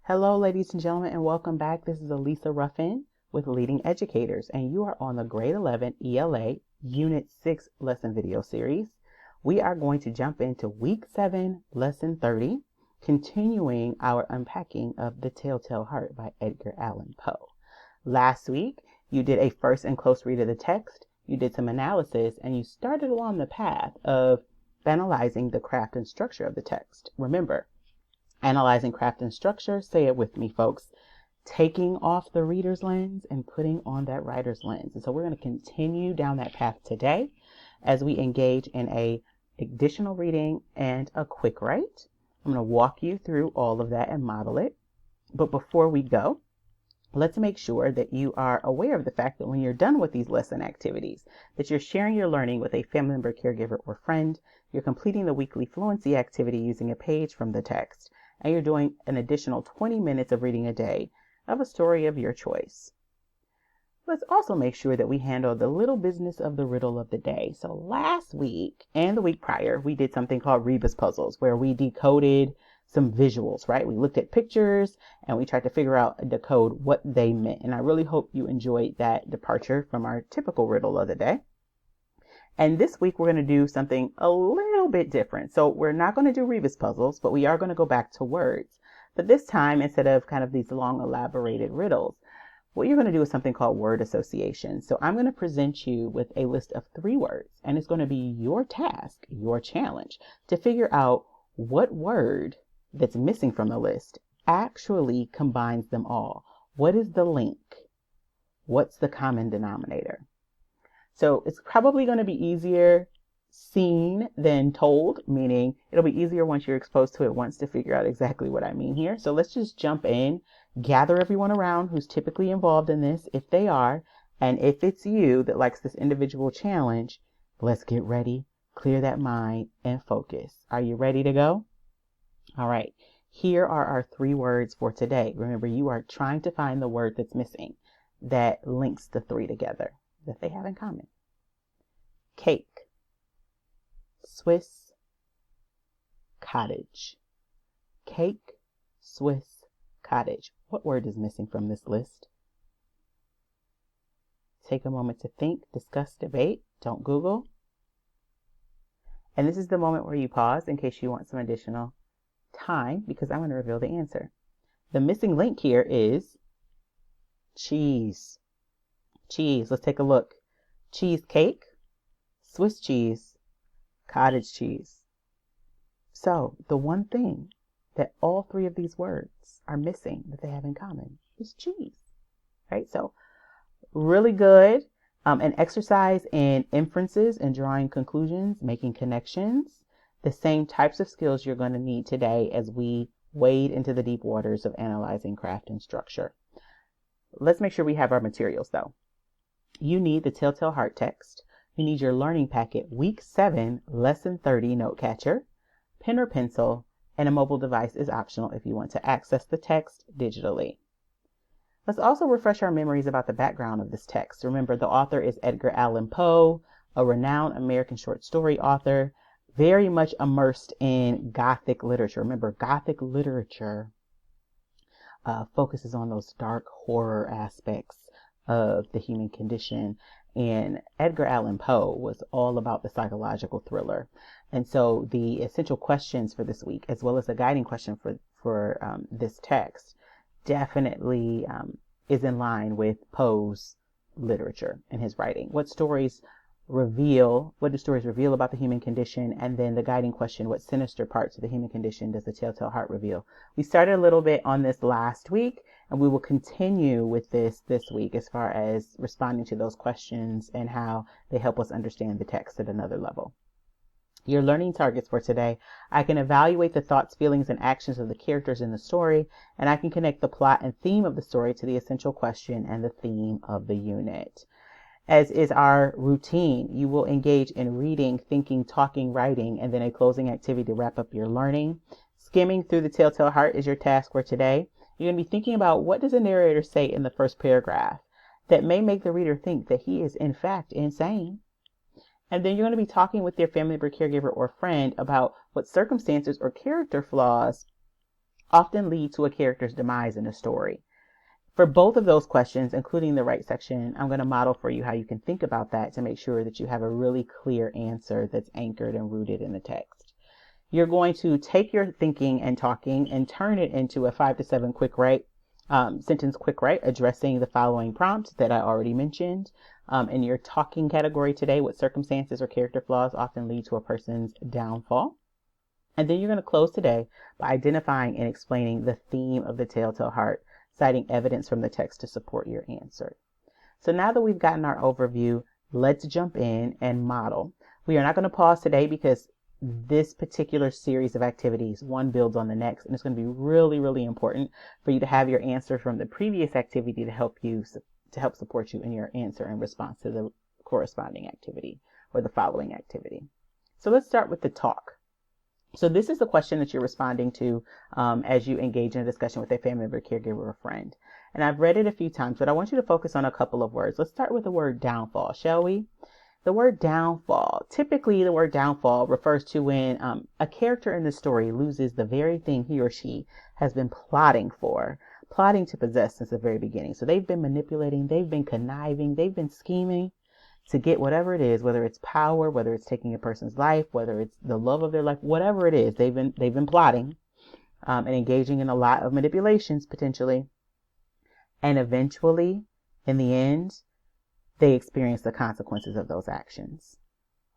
Hello, ladies and gentlemen, and welcome back. This is Elisa Ruffin with Leading Educators, and you are on the Grade 11 ELA Unit 6 lesson video series. We are going to jump into Week 7, Lesson 30, continuing our unpacking of The Telltale Heart by Edgar Allan Poe. Last week, you did a first and close read of the text, you did some analysis, and you started along the path of analyzing the craft and structure of the text. Remember, analyzing craft and structure, say it with me, folks, taking off the reader's lens and putting on that writer's lens. And so we're going to continue down that path today as we engage in a additional reading and a quick write. I'm going to walk you through all of that and model it. But before we go, let's make sure that you are aware of the fact that when you're done with these lesson activities, that you're sharing your learning with a family member, caregiver, or friend. You're completing the weekly fluency activity using a page from the text, and you're doing an additional 20 minutes of reading a day of a story of your choice. Let's also make sure that we handle the little business of the riddle of the day. So last week and the week prior, we did something called Rebus puzzles, where we decoded some visuals, right? We looked at pictures and we tried to figure out and decode what they meant. And I really hope you enjoyed that departure from our typical riddle of the day. And this week, we're going to do something a little bit different. So we're not going to do Rebus puzzles, but we are going to go back to words. But this time, instead of kind of these long elaborated riddles, what you're going to do is something called word association. So I'm going to present you with a list of 3 words, and it's going to be your task, your challenge, to figure out what word that's missing from the list actually combines them all. What is the link? What's the common denominator? So it's probably going to be easier seen than told, meaning it'll be easier once you're exposed to it once to figure out exactly what I mean here. So let's just jump in, gather everyone around who's typically involved in this, if they are, and if it's you that likes this individual challenge, let's get ready, clear that mind, and focus. Are you ready to go? All right. Here are our 3 words for today. Remember, you are trying to find the word that's missing that links the 3 together that they have in common. Cake, Swiss, cottage. Cake, Swiss, cottage. What word is missing from this list? Take a moment to think, discuss, debate. Don't Google. And this is the moment where you pause in case you want some additional time, because I'm going to reveal the answer. The missing link here is cheese. Cheese. Let's take a look. Cheesecake, Swiss cheese, cottage cheese. So the one thing that all 3 of these words are missing that they have in common is cheese, right? So really good. An exercise in inferences and drawing conclusions, making connections, the same types of skills you're going to need today as we wade into the deep waters of analyzing craft and structure. Let's make sure we have our materials though. You need the Telltale Heart text. You need your learning packet, Week 7, Lesson 30 note catcher, pen or pencil, and a mobile device is optional if you want to access the text digitally. Let's also refresh our memories about the background of this text. Remember, the author is Edgar Allan Poe, a renowned American short story author, very much immersed in Gothic literature. Remember, Gothic literature focuses on those dark horror aspects of the human condition, and Edgar Allan Poe was all about the psychological thriller. And so the essential questions for this week, as well as the guiding question for this text, definitely is in line with Poe's literature and his writing. What do stories reveal about the human condition? And then the guiding question, what sinister parts of the human condition does the Telltale Heart reveal? We started a little bit on this last week, and we will continue with this week as far as responding to those questions and how they help us understand the text at another level. Your learning targets for today: I can evaluate the thoughts, feelings, and actions of the characters in the story, and I can connect the plot and theme of the story to the essential question and the theme of the unit. As is our routine, you will engage in reading, thinking, talking, writing, and then a closing activity to wrap up your learning. Skimming through the Telltale Heart is your task for today. You're going to be thinking about, what does the narrator say in the first paragraph that may make the reader think that he is in fact insane? And then you're going to be talking with your family member, caregiver, or friend about what circumstances or character flaws often lead to a character's demise in a story. For both of those questions, including the right section, I'm going to model for you how you can think about that to make sure that you have a really clear answer that's anchored and rooted in the text. You're going to take your thinking and talking and turn it into a 5 to 7 quick write, sentence quick write addressing the following prompts that I already mentioned. In your talking category today, what circumstances or character flaws often lead to a person's downfall? And then you're going to close today by identifying and explaining the theme of the Telltale Heart, citing evidence from the text to support your answer. So now that we've gotten our overview, let's jump in and model. We are not going to pause today because this particular series of activities, one builds on the next, and it's going to be really, really important for you to have your answer from the previous activity to help support you in your answer in response to the corresponding activity or the following activity. So let's start with the talk. So this is the question that you're responding to as you engage in a discussion with a family member, caregiver, or friend. And I've read it a few times, but I want you to focus on a couple of words. Let's start with the word downfall, shall we? The word downfall. Typically, the word downfall refers to when a character in the story loses the very thing he or she has been plotting to possess since the very beginning. So they've been manipulating, they've been conniving, they've been scheming to get whatever it is, whether it's power, whether it's taking a person's life, whether it's the love of their life, whatever it is, they've been plotting and engaging in a lot of manipulations potentially. And eventually, in the end, they experience the consequences of those actions,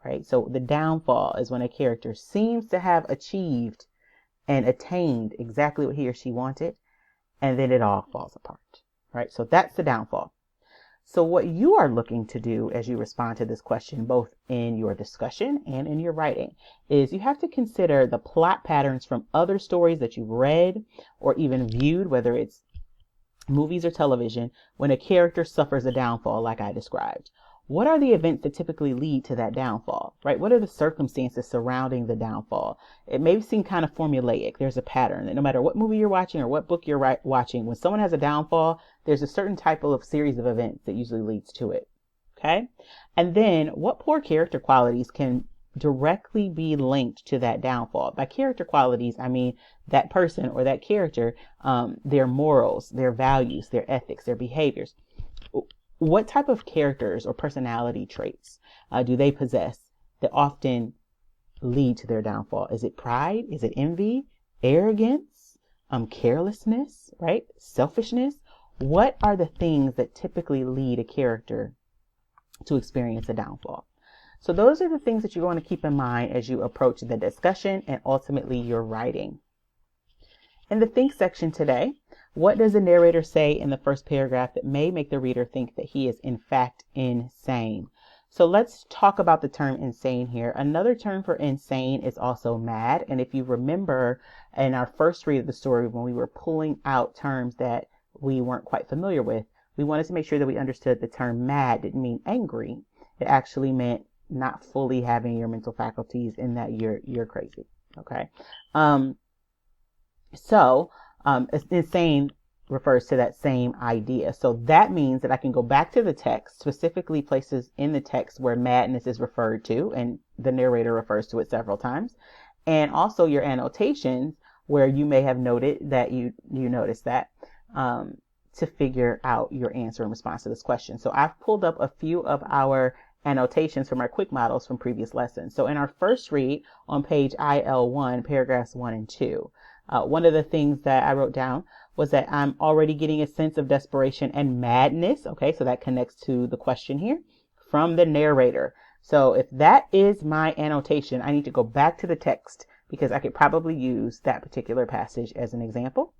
right? So the downfall is when a character seems to have achieved and attained exactly what he or she wanted, and then it all falls apart, right? So that's the downfall. So what you are looking to do as you respond to this question, both in your discussion and in your writing, is you have to consider the plot patterns from other stories that you've read or even viewed, whether it's movies or television, when a character suffers a downfall like I described. What are the events that typically lead to that downfall, right? What are the circumstances surrounding the downfall? It may seem kind of formulaic. There's a pattern that no matter what movie you're watching or what book you're watching, when someone has a downfall, there's a certain type of series of events that usually leads to it. Okay. And then what poor character qualities can directly be linked to that downfall? By character qualities, I mean that person or that character, their morals, their values, their ethics, their behaviors. What type of characters or personality traits do they possess that often lead to their downfall? Is it pride? Is it envy? Arrogance? Carelessness, right? Selfishness? What are the things that typically lead a character to experience a downfall? So those are the things that you're going to keep in mind as you approach the discussion and ultimately your writing. In the think section today, what does the narrator say in the first paragraph that may make the reader think that he is in fact insane? So let's talk about the term insane here. Another term for insane is also mad. And if you remember in our first read of the story, when we were pulling out terms that we weren't quite familiar with, we wanted to make sure that we understood the term mad didn't mean angry. It actually meant not fully having your mental faculties in that you're crazy. Okay. Insane refers to that same idea. So that means that I can go back to the text, specifically places in the text where madness is referred to, and the narrator refers to it several times, and also your annotations where you may have noted that you noticed that to figure out your answer in response to this question. So I've pulled up a few of our annotations from our quick models from previous lessons. So in our first read on page IL1, paragraphs 1 and 2, one of the things that I wrote down was that I'm already getting a sense of desperation and madness. Okay, so that connects to the question here from the narrator. So if that is my annotation, I need to go back to the text because I could probably use that particular passage as an example.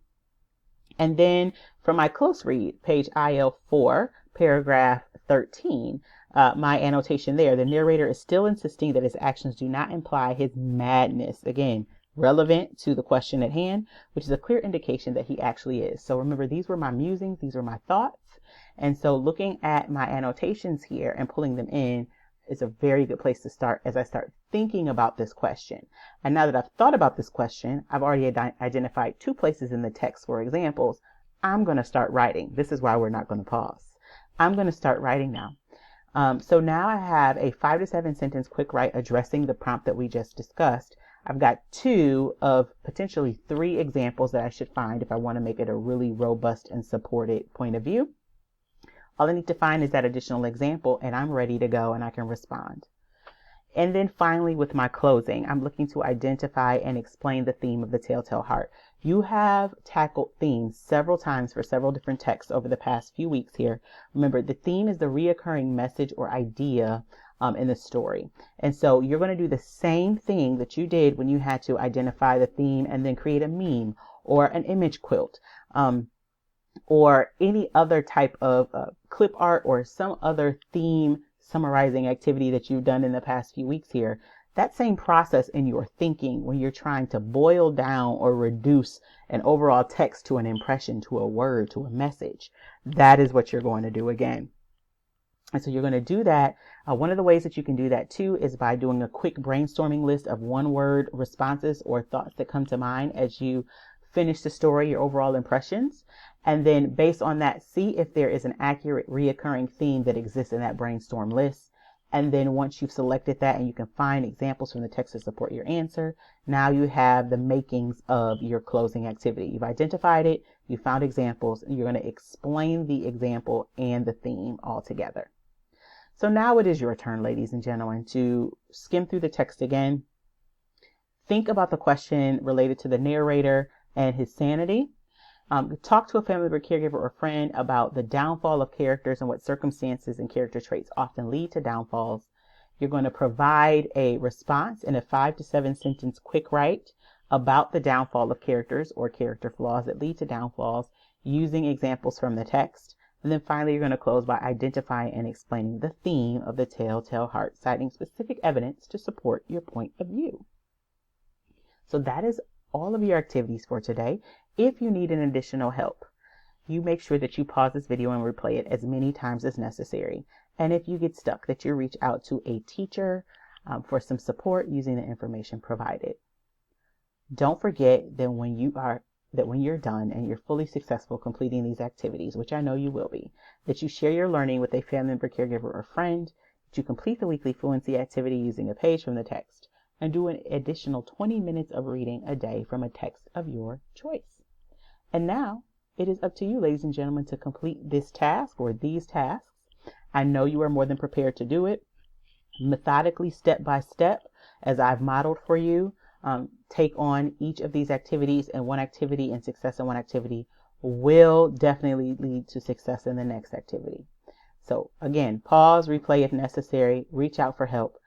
And then from my close read, page IL4, paragraph 13, my annotation there, the narrator is still insisting that his actions do not imply his madness. Again, relevant to the question at hand, which is a clear indication that he actually is. So remember, these were my musings, these were my thoughts. And so looking at my annotations here and pulling them in is a very good place to start as I start thinking about this question. And now that I've thought about this question, I've already identified 2 places in the text for examples. I'm going to start writing. This is why we're not going to pause. I'm going to start writing now. So now I have a 5 to 7 sentence quick write addressing the prompt that we just discussed. I've got 2 of potentially 3 examples that I should find if I want to make it a really robust and supported point of view. All I need to find is that additional example, and I'm ready to go and I can respond. And then finally, with my closing, I'm looking to identify and explain the theme of the Telltale Heart. You have tackled themes several times for several different texts over the past few weeks here. Remember, the theme is the reoccurring message or idea in the story. And so you're going to do the same thing that you did when you had to identify the theme and then create a meme or an image quilt. Or any other type of clip art or some other theme summarizing activity that you've done in the past few weeks here. That same process in your thinking when you're trying to boil down or reduce an overall text to an impression, to a word, to a message, that is what you're going to do again. And so you're going to do that. One of the ways that you can do that too is by doing a quick brainstorming list of one-word responses or thoughts that come to mind as you finish the story, your overall impressions. And then based on that, see if there is an accurate reoccurring theme that exists in that brainstorm list. And then once you've selected that and you can find examples from the text to support your answer, now you have the makings of your closing activity. You've identified it, you found examples, and you're going to explain the example and the theme all together. So now it is your turn, ladies and gentlemen, to skim through the text again. Think about the question related to the narrator and his sanity. Talk to a family member, caregiver, or friend about the downfall of characters and what circumstances and character traits often lead to downfalls. You're going to provide a response in a 5 to 7 sentence quick write about the downfall of characters or character flaws that lead to downfalls using examples from the text. And then finally, you're going to close by identifying and explaining the theme of the Telltale Heart, citing specific evidence to support your point of view. So that is all of your activities for today. If you need an additional help, you make sure that you pause this video and replay it as many times as necessary. And if you get stuck, that you reach out to a teacher for some support using the information provided. Don't forget that when you're done and you're fully successful completing these activities, which I know you will be, that you share your learning with a family member, caregiver, or friend, that you complete the weekly fluency activity using a page from the text, and do an additional 20 minutes of reading a day from a text of your choice. And now it is up to you, ladies and gentlemen, to complete this task or these tasks. I know you are more than prepared to do it. Methodically, step by step, as I've modeled for you, take on each of these activities, and one activity and success in one activity will definitely lead to success in the next activity. So again, pause, replay if necessary, reach out for help.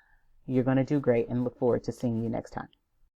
You're going to do great and look forward to seeing you next time.